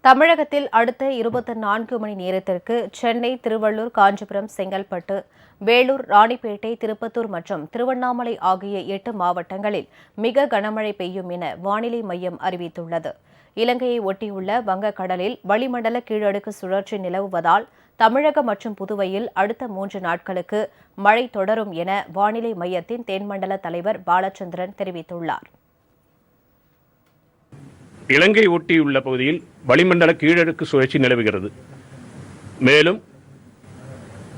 தமிழகத்தில் அடுத்த 24 மணி நேரத்திற்கு சென்னை, திருவள்ளூர், காஞ்சிபுரம், செங்கல்பட்டு, வேலூர், ராணிப்பேட்டை, திருப்பத்தூர் மற்றும் திருவண்ணாமலை ஆகிய 8 மாவட்டங்களில் மிக கனமழை பெய்யும் என வானிலை மையம் அறிவித்துள்ளது. இலங்கையை ஒட்டியுள்ள வங்கக்கடலில் வளிமண்டல கீழடுக்கு சுழற்சி நிலவுவதால் தமிழகம் மற்றும் புதுவையில் அடுத்த 3 நாட்களுக்கு மழை தொடரும் என வானிலை மையத்தின் தென்மண்டல தலைவர் பாலச்சந்திரன் தெரிவித்துள்ளார். இலங்கை ஒட்டியுள்ள பகுதியில் வளிமண்டல கீழடுக்கு சுழற்சி நிலவுகிறது. மேலும்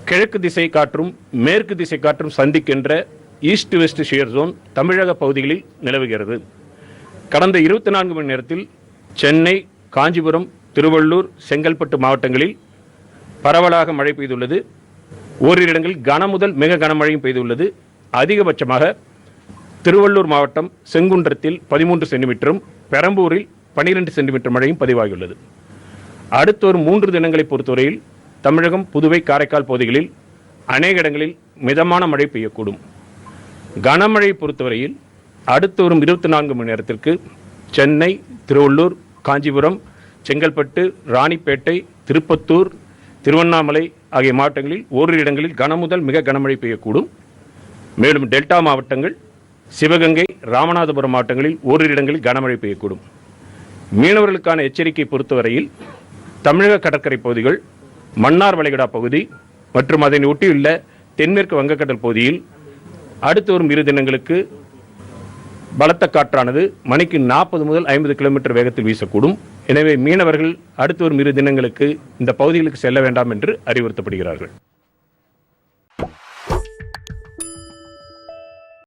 கிழக்கு திசை காற்றும் மேற்கு திசை காற்றும் சந்திக்கின்ற ஈஸ்ட் வெஸ்ட் ஷியர் ஜோன் தமிழக பகுதிகளில் நிலவுகிறது. கடந்த 24 மணி நேரத்தில் சென்னை, காஞ்சிபுரம், திருவள்ளூர், செங்கல்பட்டு மாவட்டங்களில் பரவலாக மழை பெய்துள்ளது. ஓரிரு இடங்களில் கனமுதல் மிக கனமழையும் பெய்துள்ளது. அதிகபட்சமாக திருவள்ளூர் மாவட்டம் செங்குன்றத்தில் 13 சென்டிமீட்டரும், பெரம்பூரில் 12 சென்டிமீட்டர் மழையும் பதிவாகியுள்ளது. அடுத்த ஒரு 3 தினங்களை பொறுத்தவரையில் தமிழகம், புதுவை, காரைக்கால் பகுதிகளில் அநேக இடங்களில் மிதமான மழை பெய்யக்கூடும். கனமழை பொறுத்தவரையில் அடுத்த ஒரு 24 மணி நேரத்திற்கு சென்னை, திருவள்ளூர், காஞ்சிபுரம், செங்கல்பட்டு, ராணிப்பேட்டை, திருப்பத்தூர், திருவண்ணாமலை ஆகிய மாவட்டங்களில் ஓரிரு இடங்களில் கனமுதல் மிக கனமழை பெய்யக்கூடும். மேலும் டெல்டா மாவட்டங்கள், சிவகங்கை, ராமநாதபுரம் மாவட்டங்களில் ஓரிரு இடங்களில் கனமழை பெய்யக்கூடும். மீனவர்களுக்கான எச்சரிக்கை பொறுத்தவரையில் தமிழக கடற்கரை பகுதிகள், மன்னார் வளைகுடா பகுதி மற்றும் அதனை ஒட்டியுள்ள தென்மேற்கு வங்கக்கடல் பகுதியில் அடுத்த வரும் 2 தினங்களுக்கு பலத்த காற்றானது மணிக்கு 40 முதல் 50 கிலோமீட்டர் வேகத்தில் வீசக்கூடும். எனவே மீனவர்கள் அடுத்த வரும் 2 தினங்களுக்கு இந்த பகுதிகளுக்கு செல்ல வேண்டாம் என்று அறிவுறுத்தப்படுகிறார்கள்.